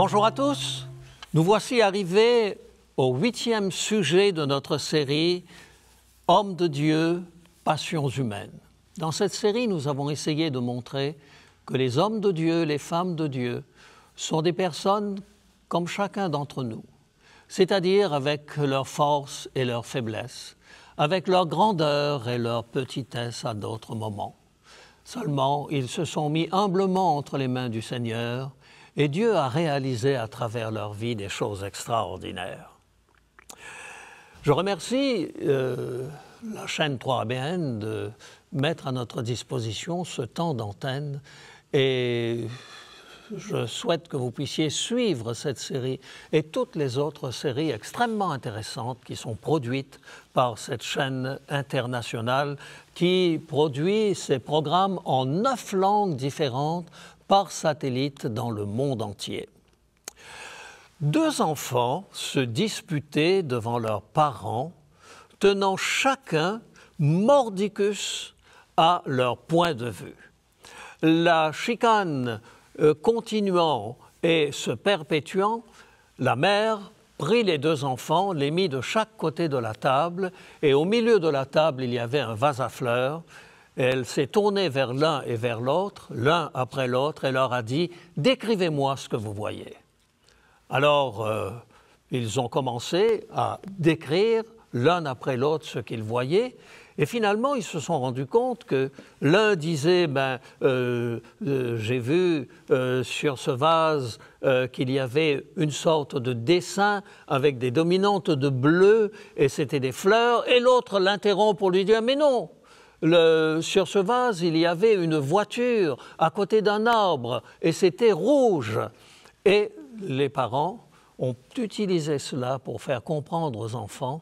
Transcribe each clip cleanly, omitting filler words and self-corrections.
Bonjour à tous, nous voici arrivés au 8e sujet de notre série « Hommes de Dieu, passions humaines ». Dans cette série, nous avons essayé de montrer que les hommes de Dieu, les femmes de Dieu, sont des personnes comme chacun d'entre nous, c'est-à-dire avec leurs forces et leurs faiblesses, avec leur grandeur et leur petitesse à d'autres moments. Seulement, ils se sont mis humblement entre les mains du Seigneur et Dieu a réalisé à travers leur vie des choses extraordinaires. Je remercie la chaîne 3ABN de mettre à notre disposition ce temps d'antenne et je souhaite que vous puissiez suivre cette série et toutes les autres séries extrêmement intéressantes qui sont produites par cette chaîne internationale qui produit ces programmes en 9 langues différentes par satellite dans le monde entier. 2 enfants se disputaient devant leurs parents, tenant chacun mordicus à leur point de vue. La chicane continuant et se perpétuant, la mère prit les 2 enfants, les mit de chaque côté de la table, et au milieu de la table, il y avait un vase à fleurs. Elle s'est tournée vers l'un et vers l'autre, l'un après l'autre, et leur a dit « Décrivez-moi ce que vous voyez ». Alors, ils ont commencé à décrire l'un après l'autre ce qu'ils voyaient, et finalement, ils se sont rendus compte que l'un disait « j'ai vu sur ce vase qu'il y avait une sorte de dessin avec des dominantes de bleu, et c'était des fleurs », et l'autre l'interrompt pour lui dire « Mais non !» Sur ce vase, il y avait une voiture à côté d'un arbre et c'était rouge. Et les parents ont utilisé cela pour faire comprendre aux enfants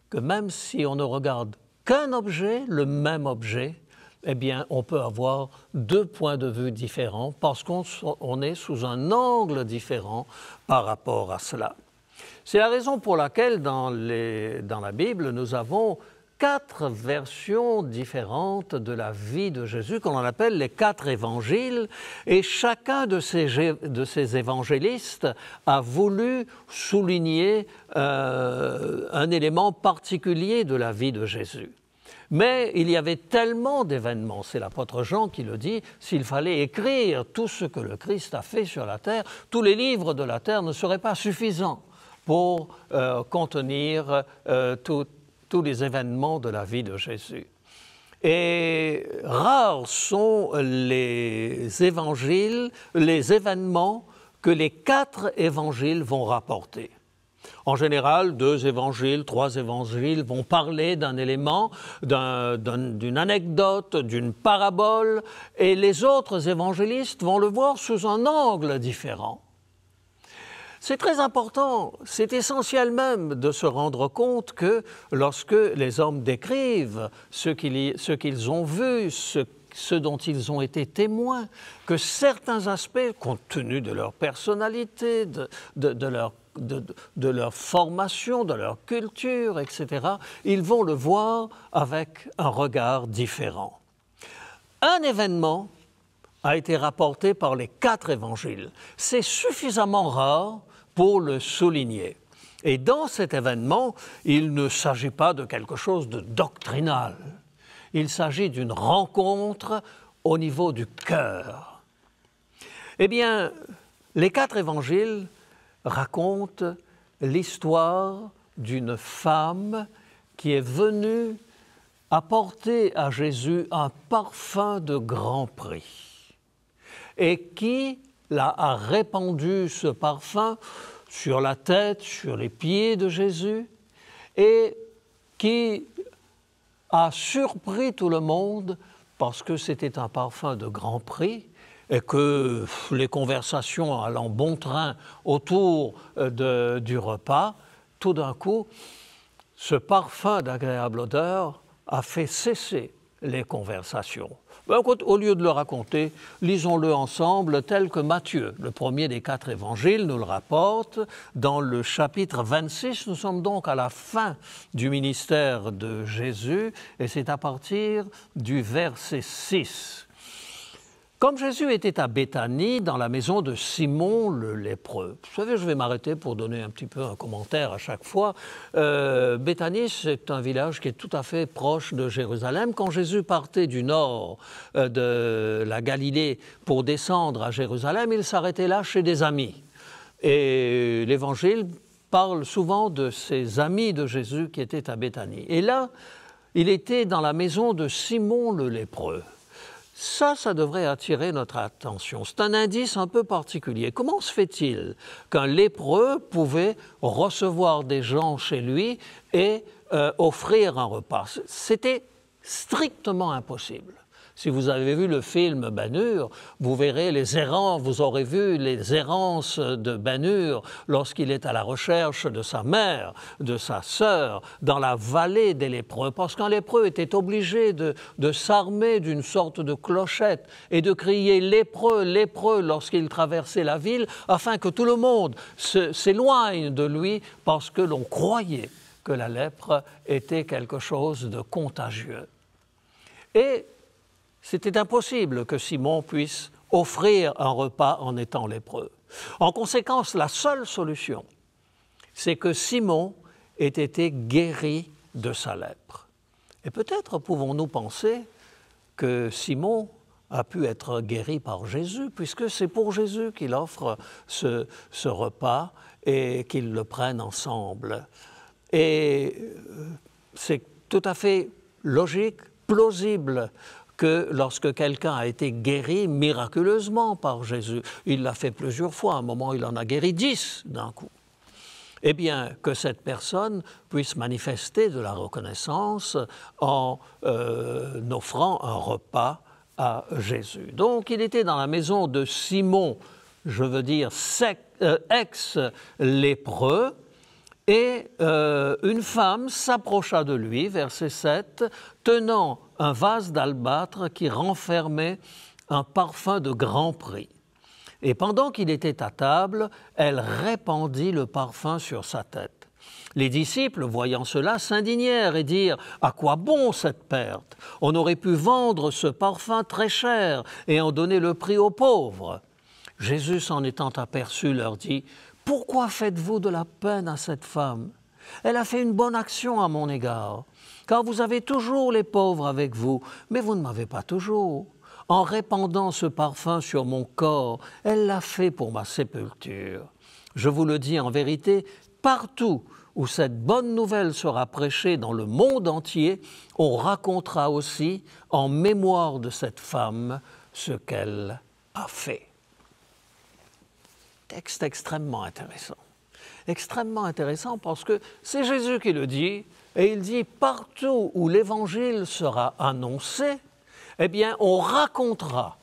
que même si on ne regarde qu'un objet, le même objet, eh bien, on peut avoir 2 points de vue différents parce qu'on est sous un angle différent par rapport à cela. C'est la raison pour laquelle dans la Bible, nous avons 4 versions différentes de la vie de Jésus, qu'on appelle les 4 évangiles, et chacun de ces évangélistes a voulu souligner un élément particulier de la vie de Jésus. Mais il y avait tellement d'événements, c'est l'apôtre Jean qui le dit, s'il fallait écrire tout ce que le Christ a fait sur la terre, tous les livres de la terre ne seraient pas suffisants pour contenir tous les événements de la vie de Jésus. Et rares sont les évangiles, les événements que les 4 évangiles vont rapporter. En général, 2 évangiles, 3 évangiles vont parler d'un élément, d'une anecdote, d'une parabole, et les autres évangélistes vont le voir sous un angle différent. C'est très important, c'est essentiel même de se rendre compte que lorsque les hommes décrivent ce qu'ils ont vu, ce dont ils ont été témoins, que certains aspects, compte tenu de leur personnalité, de leur formation, de leur culture, etc., ils vont le voir avec un regard différent. Un événement a été rapporté par les 4 évangiles. C'est suffisamment rare pour le souligner. Et dans cet événement, il ne s'agit pas de quelque chose de doctrinal. Il s'agit d'une rencontre au niveau du cœur. Eh bien, les 4 évangiles racontent l'histoire d'une femme qui est venue apporter à Jésus un parfum de grand prix et qui a répandu ce parfum sur la tête, sur les pieds de Jésus et qui a surpris tout le monde parce que c'était un parfum de grand prix et que les conversations allant bon train autour du repas, tout d'un coup, ce parfum d'agréable odeur a fait cesser les conversations. Au lieu de le raconter, lisons-le ensemble tel que Matthieu, le premier des 4 évangiles, nous le rapporte. Dans le chapitre 26, nous sommes donc à la fin du ministère de Jésus et c'est à partir du verset 6. « Comme Jésus était à Béthanie, dans la maison de Simon le lépreux. Vous savez, je vais m'arrêter pour donner un petit peu un commentaire à chaque fois. Béthanie, c'est un village qui est tout à fait proche de Jérusalem. Quand Jésus partait du nord de la Galilée pour descendre à Jérusalem, il s'arrêtait là chez des amis. Et l'Évangile parle souvent de ces amis de Jésus qui étaient à Béthanie. Et là, il était dans la maison de Simon le lépreux. Ça devrait attirer notre attention. C'est un indice un peu particulier. Comment se fait-il qu'un lépreux pouvait recevoir des gens chez lui et offrir un repas? C'était strictement impossible. Si vous avez vu le film Ben-Hur, vous verrez vous aurez vu les errances de Ben-Hur lorsqu'il est à la recherche de sa mère, de sa sœur, dans la vallée des lépreux. Parce qu'un lépreux était obligé de s'armer d'une sorte de clochette et de crier « lépreux, lépreux » lorsqu'il traversait la ville, afin que tout le monde s'éloigne de lui parce que l'on croyait que la lèpre était quelque chose de contagieux. Et c'était impossible que Simon puisse offrir un repas en étant lépreux. En conséquence, la seule solution, c'est que Simon ait été guéri de sa lèpre. Et peut-être pouvons-nous penser que Simon a pu être guéri par Jésus, puisque c'est pour Jésus qu'il offre ce repas et qu'ils le prennent ensemble. Et c'est tout à fait logique, plausible, que lorsque quelqu'un a été guéri miraculeusement par Jésus, il l'a fait plusieurs fois, à un moment il en a guéri 10 d'un coup, eh bien que cette personne puisse manifester de la reconnaissance en offrant un repas à Jésus. Donc il était dans la maison de Simon, je veux dire ex-lépreux, et une femme s'approcha de lui, verset 7, tenant un vase d'albâtre qui renfermait un parfum de grand prix. Et pendant qu'il était à table, elle répandit le parfum sur sa tête. Les disciples, voyant cela, s'indignèrent et dirent « À quoi bon cette perte? On aurait pu vendre ce parfum très cher et en donner le prix aux pauvres. » Jésus, s'en étant aperçu, leur dit « Pourquoi faites-vous de la peine à cette femme? Elle a fait une bonne action à mon égard. Car vous avez toujours les pauvres avec vous, mais vous ne m'avez pas toujours. En répandant ce parfum sur mon corps, elle l'a fait pour ma sépulture. Je vous le dis en vérité, partout où cette bonne nouvelle sera prêchée dans le monde entier, on racontera aussi en mémoire de cette femme ce qu'elle a fait. » Texte extrêmement intéressant. Extrêmement intéressant parce que c'est Jésus qui le dit, et il dit partout où l'évangile sera annoncé, eh bien on racontera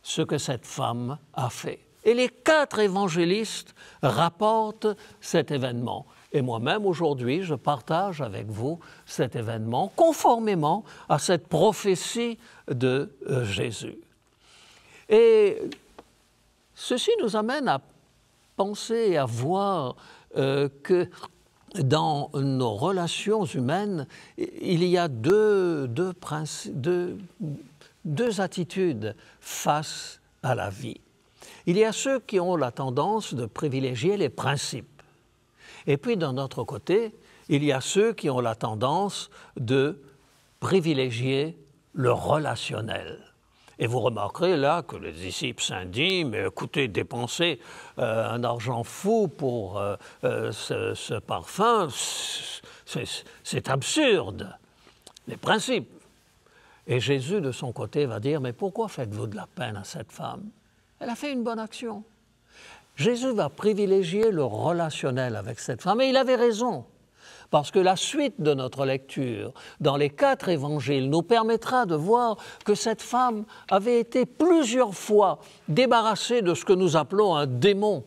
ce que cette femme a fait. Et les 4 évangélistes rapportent cet événement. Et moi-même aujourd'hui, je partage avec vous cet événement conformément à cette prophétie de Jésus. Et ceci nous amène à penser et à voir que dans nos relations humaines, il y a deux attitudes face à la vie. Il y a ceux qui ont la tendance de privilégier les principes. Et puis, d'un autre côté, il y a ceux qui ont la tendance de privilégier le relationnel. Et vous remarquerez là que les disciples s'indignent, mais écoutez, dépenser un argent fou pour ce parfum, c'est absurde. Les principes. Et Jésus, de son côté, va dire, mais pourquoi faites-vous de la peine à cette femme? Elle a fait une bonne action. Jésus va privilégier le relationnel avec cette femme, et il avait raison. Parce que la suite de notre lecture, dans les 4 évangiles, nous permettra de voir que cette femme avait été plusieurs fois débarrassée de ce que nous appelons un démon,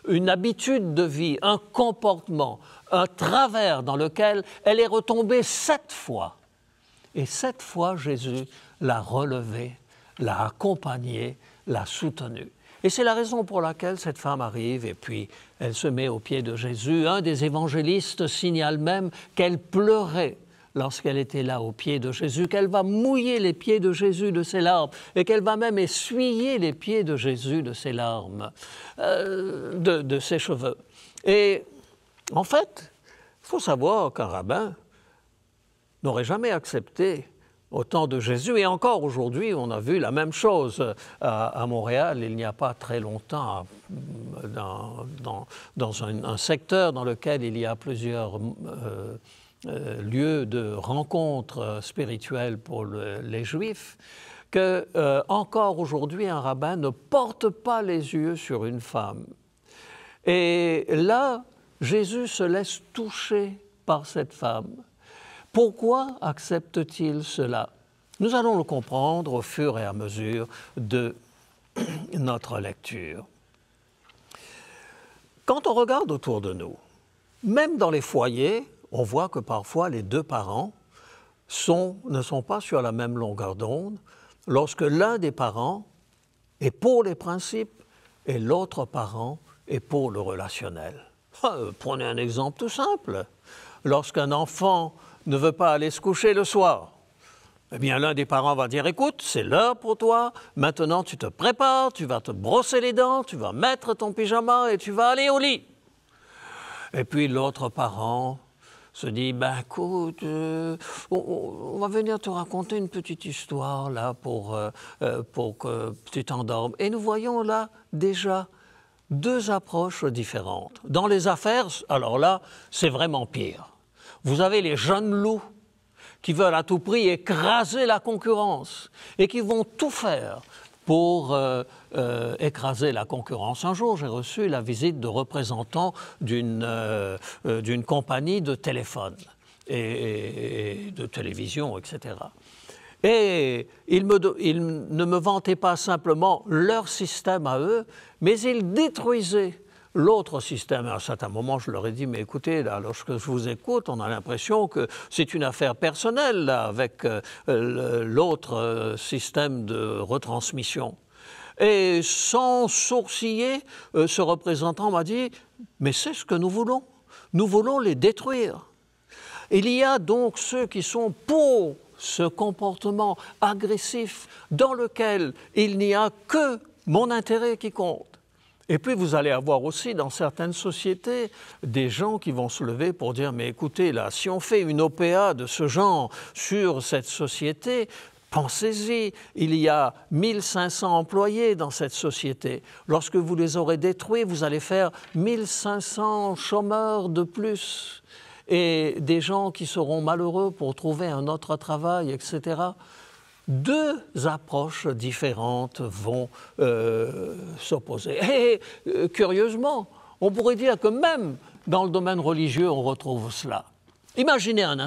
une habitude de vie, un comportement, un travers dans lequel elle est retombée 7 fois. Et 7 fois, Jésus l'a relevée, l'a accompagnée, l'a soutenue. Et c'est la raison pour laquelle cette femme arrive et puis elle se met aux pieds de Jésus. Un des évangélistes signale même qu'elle pleurait lorsqu'elle était là aux pieds de Jésus, qu'elle va mouiller les pieds de Jésus de ses larmes et qu'elle va même essuyer les pieds de Jésus de ses larmes, de ses cheveux. Et en fait, il faut savoir qu'un rabbin n'aurait jamais accepté au temps de Jésus, et encore aujourd'hui, on a vu la même chose à Montréal, il n'y a pas très longtemps, dans un secteur dans lequel il y a plusieurs lieux de rencontres spirituelles pour les Juifs, que encore aujourd'hui, un rabbin ne porte pas les yeux sur une femme. Et là, Jésus se laisse toucher par cette femme. Pourquoi accepte-t-il cela? Nous allons le comprendre au fur et à mesure de notre lecture. Quand on regarde autour de nous, même dans les foyers, on voit que parfois les deux parents ne sont pas sur la même longueur d'onde lorsque l'un des parents est pour les principes et l'autre parent est pour le relationnel. Prenez un exemple tout simple. Lorsqu'un enfant ne veut pas aller se coucher le soir, eh bien l'un des parents va dire « Écoute, c'est l'heure pour toi, maintenant tu te prépares, tu vas te brosser les dents, tu vas mettre ton pyjama et tu vas aller au lit. » Et puis l'autre parent se dit « Ben écoute, on va venir te raconter une petite histoire là pour que tu t'endormes. » Et nous voyons là déjà deux approches différentes. Dans les affaires, alors là, c'est vraiment pire. Vous avez les jeunes loups qui veulent à tout prix écraser la concurrence et qui vont tout faire pour écraser la concurrence. Un jour, j'ai reçu la visite de représentants d'une compagnie de téléphone et de télévision, etc. Et ils ne me vantaient pas simplement leur système à eux, mais ils détruisaient l'autre système. À un certain moment, je leur ai dit, mais écoutez, là, lorsque je vous écoute, on a l'impression que c'est une affaire personnelle là, avec l'autre système de retransmission. Et sans sourciller, ce représentant m'a dit, mais c'est ce que nous voulons. Nous voulons les détruire. Il y a donc ceux qui sont pour ce comportement agressif dans lequel il n'y a que mon intérêt qui compte. Et puis vous allez avoir aussi dans certaines sociétés des gens qui vont se lever pour dire « mais écoutez, là, si on fait une OPA de ce genre sur cette société, pensez-y, il y a 1500 employés dans cette société. Lorsque vous les aurez détruits, vous allez faire 1500 chômeurs de plus et des gens qui seront malheureux pour trouver un autre travail, etc. » Deux approches différentes vont s'opposer. Et curieusement, on pourrait dire que même dans le domaine religieux, on retrouve cela. Imaginez un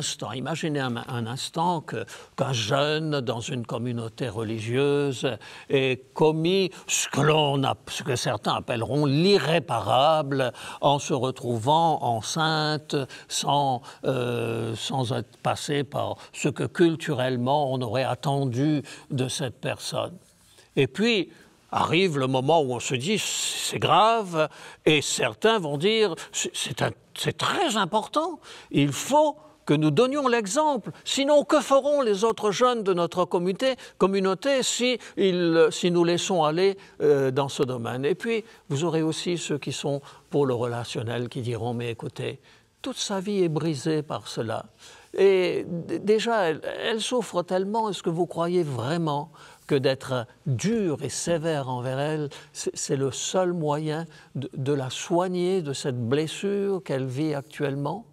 instant qu'un jeune dans une communauté religieuse ait commis ce que certains appelleront l'irréparable en se retrouvant enceinte sans être passé par ce que culturellement on aurait attendu de cette personne. Et puis arrive le moment où on se dit c'est grave et certains vont dire c'est très important, il faut que nous donnions l'exemple, sinon que feront les autres jeunes de notre communauté si nous laissons aller dans ce domaine. Et puis vous aurez aussi ceux qui sont pour le relationnel qui diront mais écoutez, toute sa vie est brisée par cela. Et déjà, elle souffre tellement, est-ce que vous croyez vraiment que d'être dur et sévère envers elle, c'est le seul moyen de la soigner de cette blessure qu'elle vit actuellement?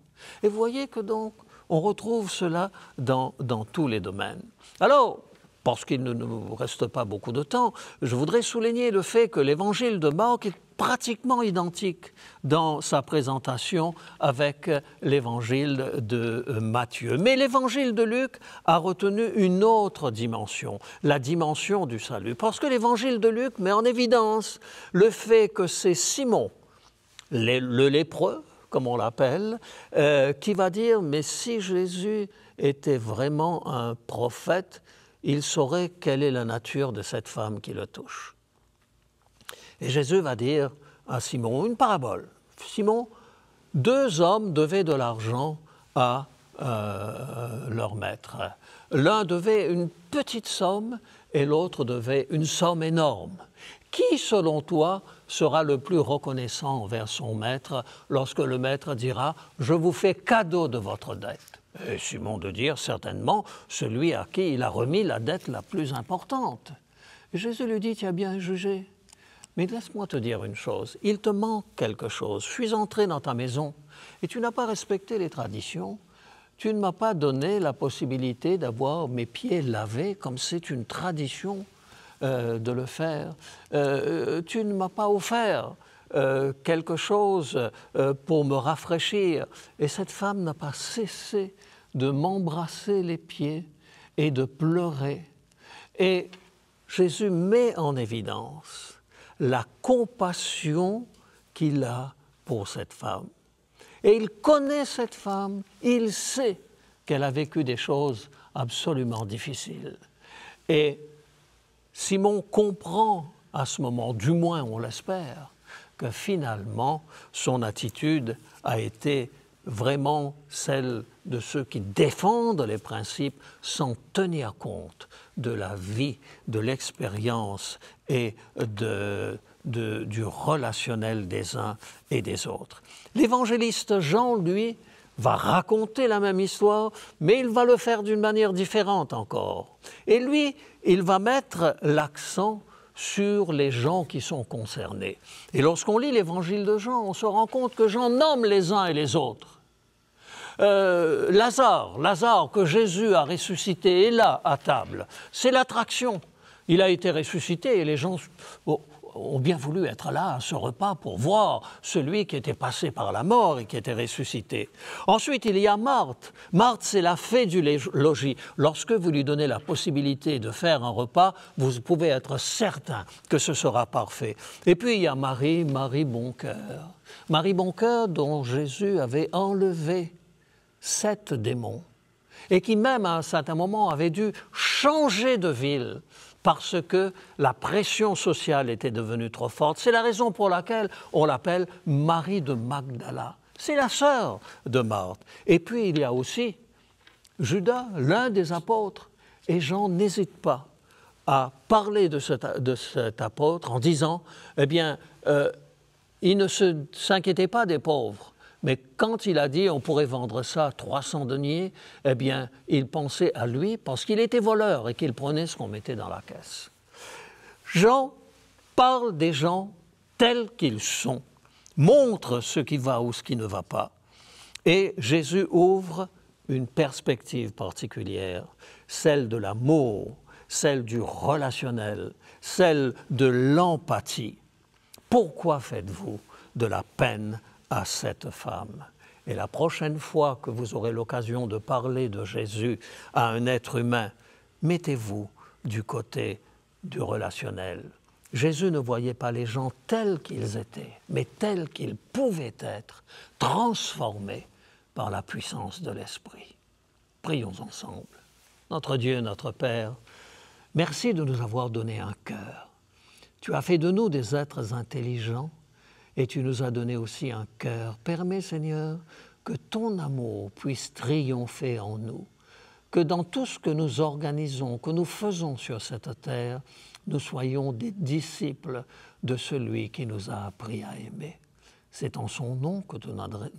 Et vous voyez que donc, on retrouve cela dans tous les domaines. Alors, parce qu'il ne nous reste pas beaucoup de temps, je voudrais souligner le fait que l'évangile de Marc est pratiquement identique dans sa présentation avec l'évangile de Matthieu. Mais l'évangile de Luc a retenu une autre dimension, la dimension du salut. Parce que l'évangile de Luc met en évidence le fait que c'est Simon, le lépreux, comme on l'appelle, qui va dire « Mais si Jésus était vraiment un prophète, il saurait quelle est la nature de cette femme qui le touche. » Et Jésus va dire à Simon une parabole. Simon, deux hommes devaient de l'argent à leur maître. L'un devait une petite somme et l'autre devait une somme énorme. Qui, selon toi, sera le plus reconnaissant envers son maître lorsque le maître dira « Je vous fais cadeau de votre dette » ? Et Simon de dire certainement celui à qui il a remis la dette la plus importante. Et Jésus lui dit « Tu as bien jugé. Mais laisse-moi te dire une chose, il te manque quelque chose. Je suis entré dans ta maison et tu n'as pas respecté les traditions. Tu ne m'as pas donné la possibilité d'avoir mes pieds lavés comme c'est une tradition de le faire. Tu ne m'as pas offert quelque chose pour me rafraîchir. Et cette femme n'a pas cessé de m'embrasser les pieds et de pleurer. » Et Jésus met en évidence la compassion qu'il a pour cette femme. Et il connaît cette femme, il sait qu'elle a vécu des choses absolument difficiles. Et Simon comprend à ce moment, du moins on l'espère, que finalement son attitude a été vraiment celle de ceux qui défendent les principes sans tenir compte de la vie, de l'expérience et du relationnel des uns et des autres. L'évangéliste Jean, lui, va raconter la même histoire, mais il va le faire d'une manière différente encore. Et lui, il va mettre l'accent sur les gens qui sont concernés. Et lorsqu'on lit l'évangile de Jean, on se rend compte que Jean nomme les uns et les autres. Lazare que Jésus a ressuscité est là à table. C'est l'attraction. Il a été ressuscité et les gens ont bien voulu être là à ce repas pour voir celui qui était passé par la mort et qui était ressuscité. Ensuite, il y a Marthe. Marthe, c'est la fée du logis. Lorsque vous lui donnez la possibilité de faire un repas, vous pouvez être certain que ce sera parfait. Et puis, il y a Marie Boncoeur. Marie Boncoeur dont Jésus avait enlevé 7 démons et qui même à un certain moment avait dû changer de ville parce que la pression sociale était devenue trop forte. C'est la raison pour laquelle on l'appelle Marie de Magdala. C'est la sœur de Marthe. Et puis il y a aussi Judas, l'un des apôtres. Et Jean n'hésite pas à parler de cet apôtre en disant, eh bien, il ne s'inquiétait pas des pauvres. Mais quand il a dit on pourrait vendre ça à 300 deniers, eh bien, il pensait à lui parce qu'il était voleur et qu'il prenait ce qu'on mettait dans la caisse. Jean parle des gens tels qu'ils sont, montre ce qui va ou ce qui ne va pas. Et Jésus ouvre une perspective particulière, celle de l'amour, celle du relationnel, celle de l'empathie. Pourquoi faites-vous de la peine à cette femme? Et la prochaine fois que vous aurez l'occasion de parler de Jésus à un être humain, mettez-vous du côté du relationnel. Jésus ne voyait pas les gens tels qu'ils étaient, mais tels qu'ils pouvaient être, transformés par la puissance de l'Esprit. Prions ensemble. Notre Dieu, notre Père, merci de nous avoir donné un cœur. Tu as fait de nous des êtres intelligents, et tu nous as donné aussi un cœur. Permets, Seigneur, que ton amour puisse triompher en nous, que dans tout ce que nous organisons, que nous faisons sur cette terre, nous soyons des disciples de celui qui nous a appris à aimer. C'est en son nom que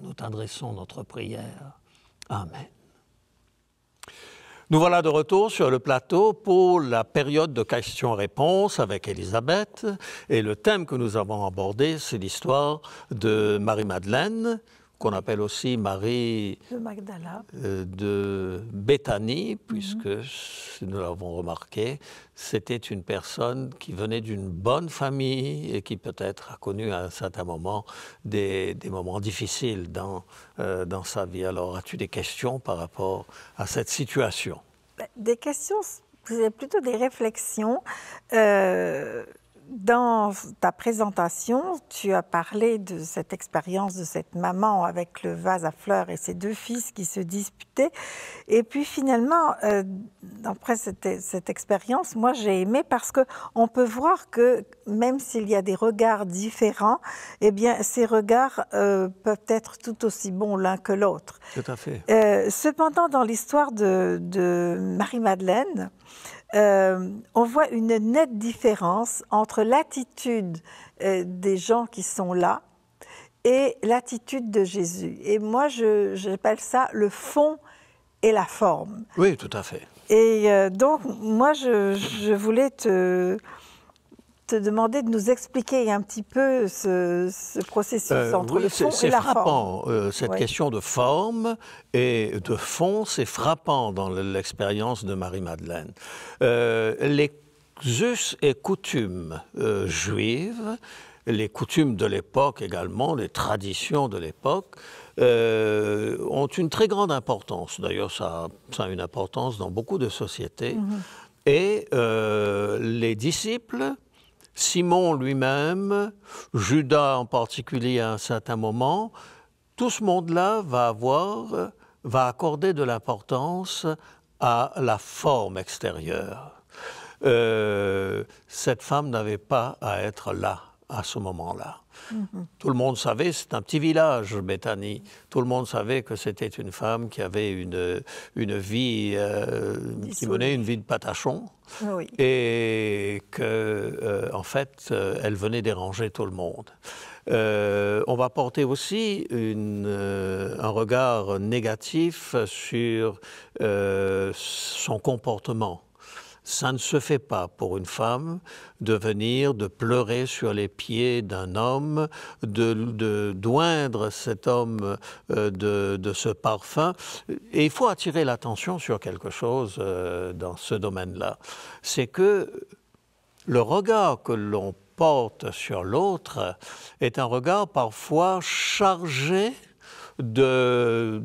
nous t'adressons notre prière. Amen. Nous voilà de retour sur le plateau pour la période de questions-réponses avec Élisabeth. Et le thème que nous avons abordé, c'est l'histoire de Marie-Madeleine, qu'on appelle aussi Marie de Magdala, de Béthanie, puisque, nous l'avons remarqué, c'était une personne qui venait d'une bonne famille et qui peut-être a connu à un certain moment des moments difficiles dans sa vie. Alors, as-tu des questions par rapport à cette situation? Des questions, c'est plutôt des réflexions. dans ta présentation, tu as parlé de cette expérience de cette maman avec le vase à fleurs et ses deux fils qui se disputaient. Et puis finalement, après cette expérience, moi j'ai aimé parce qu'on peut voir que même s'il y a des regards différents, eh bien ces regards peuvent être tout aussi bons l'un que l'autre. Tout à fait. Cependant, dans l'histoire de Marie-Madeleine, on voit une nette différence entre l'attitude des gens qui sont là et l'attitude de Jésus. Et moi, j'appelle ça le fond et la forme. Oui, tout à fait. Et donc, moi, je voulais te demander de nous expliquer un petit peu ce processus entre le fond et la frappant, forme. Cette question de forme et de fond, c'est frappant dans l'expérience de Marie-Madeleine. Les us et coutumes juives, les coutumes de l'époque également, les traditions de l'époque, ont une très grande importance. D'ailleurs, ça a une importance dans beaucoup de sociétés. Et les disciples, Simon lui-même, Judas en particulier à un certain moment, tout ce monde-là va accorder de l'importance à la forme extérieure. Cette femme n'avait pas à être là à ce moment-là. Tout le monde savait, c'est un petit village, Béthanie. Tout le monde savait que c'était une femme qui avait une vie, qui menait une vie de patachon. Oui. Et que, en fait, elle venait déranger tout le monde. On va porter aussi un regard négatif sur son comportement. Ça ne se fait pas pour une femme de venir, de pleurer sur les pieds d'un homme, de d'oindre cet homme de ce parfum. Et il faut attirer l'attention sur quelque chose dans ce domaine-là. C'est que le regard que l'on porte sur l'autre est un regard parfois chargé de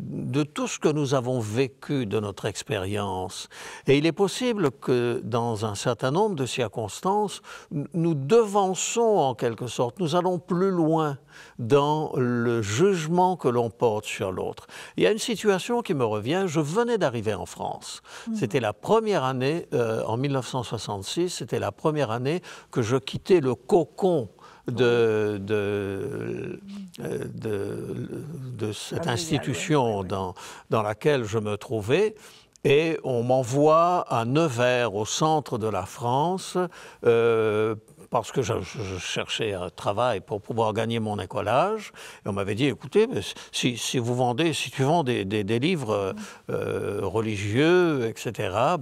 tout ce que nous avons vécu de notre expérience. Et il est possible que dans un certain nombre de circonstances, nous devançons en quelque sorte, nous allons plus loin dans le jugement que l'on porte sur l'autre. Il y a une situation qui me revient, je venais d'arriver en France. C'était la première année, en 1966, c'était la première année que je quittais le cocon de cette institution dans laquelle je me trouvais. Et on m'envoie à Nevers, au centre de la France, parce que je cherchais un travail pour pouvoir gagner mon écolage. Et on m'avait dit, écoutez, si tu vends des livres religieux, etc.,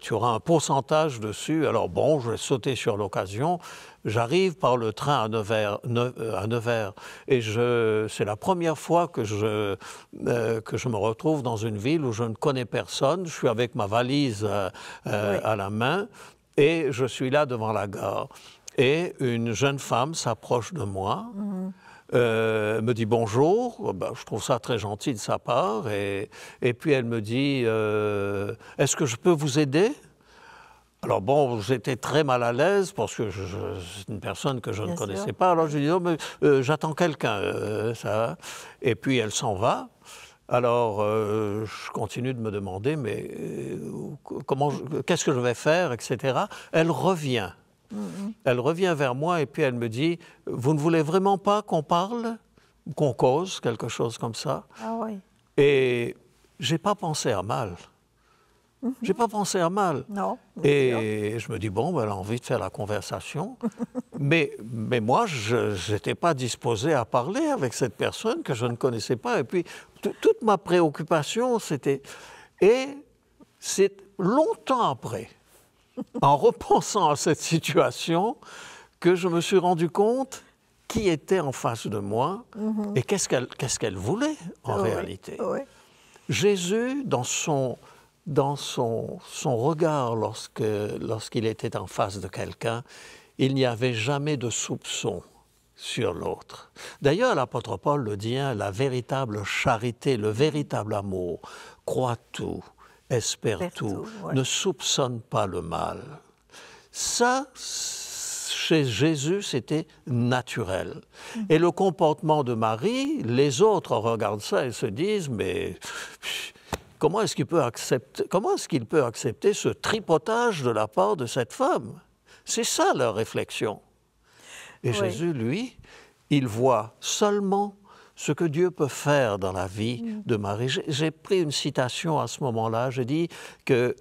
tu auras un pourcentage dessus. Alors bon, je vais sauter sur l'occasion. J'arrive par le train à Nevers et c'est la première fois que je me retrouve dans une ville où je ne connais personne. Je suis avec ma valise à la main et je suis là devant la gare. Et une jeune femme s'approche de moi, me dit bonjour. Je trouve ça très gentil de sa part. Et puis elle me dit est-ce que je peux vous aider ? Alors bon, j'étais très mal à l'aise parce que c'est une personne que je ne connaissais pas. Alors je lui dis, oh, mais j'attends quelqu'un, ça. Et puis elle s'en va. Alors je continue de me demander, mais qu'est-ce que je vais faire, etc. Elle revient. Elle revient vers moi et puis elle me dit, vous ne voulez vraiment pas qu'on parle, qu'on cause, quelque chose comme ça? Ah oui. Et j'ai pas pensé à mal. J'ai pas pensé à mal. Non. Et je me dis, bon, elle a envie de faire la conversation. mais moi, je n'étais pas disposé à parler avec cette personne que je ne connaissais pas. Et puis, toute ma préoccupation, c'était... Et c'est longtemps après, en repensant à cette situation, que je me suis rendu compte qui était en face de moi et qu'est-ce qu'elle voulait en réalité. Oui. Jésus, dans son regard lorsqu'il était en face de quelqu'un, il n'y avait jamais de soupçon sur l'autre. D'ailleurs, l'apôtre Paul le dit, la véritable charité, le véritable amour, croit tout, espère tout, ne soupçonne pas le mal. Ça, chez Jésus, c'était naturel. Et le comportement de Marie, les autres regardent ça et se disent, mais comment est-ce qu'il peut accepter ce tripotage de la part de cette femme? C'est ça leur réflexion. Et Oui. Jésus, lui, il voit seulement ce que Dieu peut faire dans la vie de Marie. J'ai pris une citation à ce moment-là, je dis que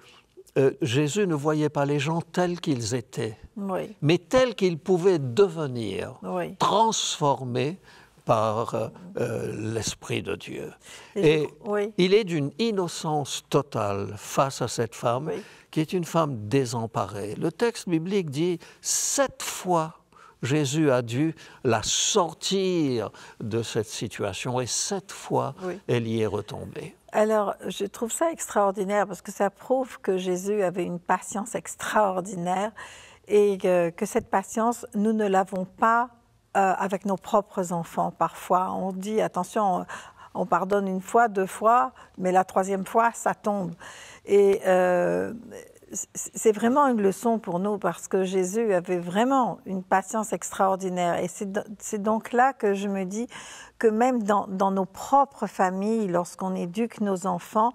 Jésus ne voyait pas les gens tels qu'ils étaient, Oui. mais tels qu'ils pouvaient devenir, Oui. transformés par l'Esprit de Dieu. Et oui. il est d'une innocence totale face à cette femme, Oui. qui est une femme désemparée. Le texte biblique dit 7 fois Jésus a dû la sortir de cette situation et 7 fois Oui. elle y est retombée. Alors, je trouve ça extraordinaire parce que ça prouve que Jésus avait une patience extraordinaire et que cette patience, nous ne l'avons pas avec nos propres enfants. Parfois, on dit, attention, on pardonne 1 fois, 2 fois, mais la 3e fois, ça tombe. Et c'est vraiment une leçon pour nous parce que Jésus avait vraiment une patience extraordinaire. Et c'est donc là que je me dis que même dans nos propres familles, lorsqu'on éduque nos enfants,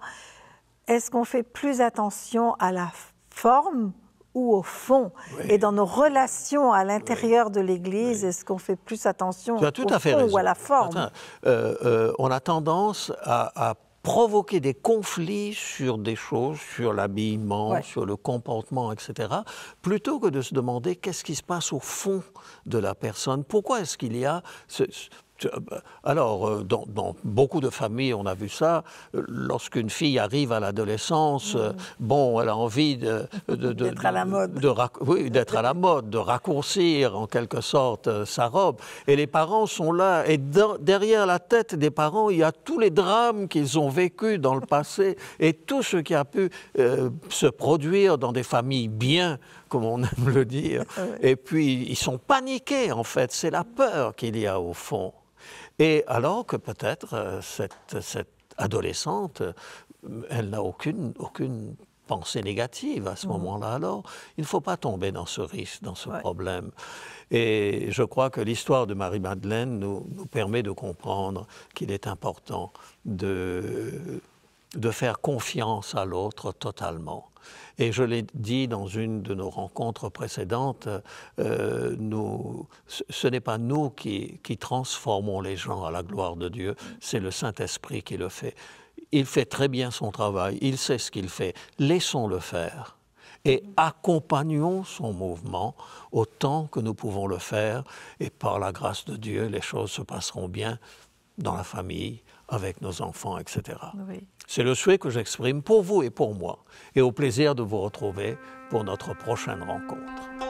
est-ce qu'on fait plus attention à la forme ou au fond? Oui. Et dans nos relations à l'intérieur de l'Église, est-ce qu'on fait plus attention au fond ou à la forme? On a tendance à provoquer des conflits sur des choses, sur l'habillement, sur le comportement, etc., plutôt que de se demander qu'est-ce qui se passe au fond de la personne. Pourquoi est-ce qu'il y a Alors, dans beaucoup de familles, on a vu ça. Lorsqu'une fille arrive à l'adolescence, bon, elle a envie d'être à la mode. D'être à la mode, de raccourcir en quelque sorte sa robe. Et les parents sont là. Et derrière la tête des parents, il y a tous les drames qu'ils ont vécus dans le passé et tout ce qui a pu se produire dans des familles bien, comme on aime le dire. Et puis, ils sont paniqués, en fait. C'est la peur qu'il y a au fond. Et alors que peut-être cette adolescente, elle n'a aucune pensée négative à ce moment-là. Alors, il ne faut pas tomber dans ce risque, dans ce problème. Et je crois que l'histoire de Marie-Madeleine nous permet de comprendre qu'il est important de faire confiance à l'autre totalement. Et je l'ai dit dans une de nos rencontres précédentes, ce n'est pas nous qui transformons les gens à la gloire de Dieu, c'est le Saint-Esprit qui le fait. Il fait très bien son travail, il sait ce qu'il fait, laissons-le faire. Et accompagnons son mouvement autant que nous pouvons le faire. Et par la grâce de Dieu, les choses se passeront bien dans la famille, avec nos enfants, etc. Oui. C'est le souhait que j'exprime pour vous et pour moi. Et au plaisir de vous retrouver pour notre prochaine rencontre.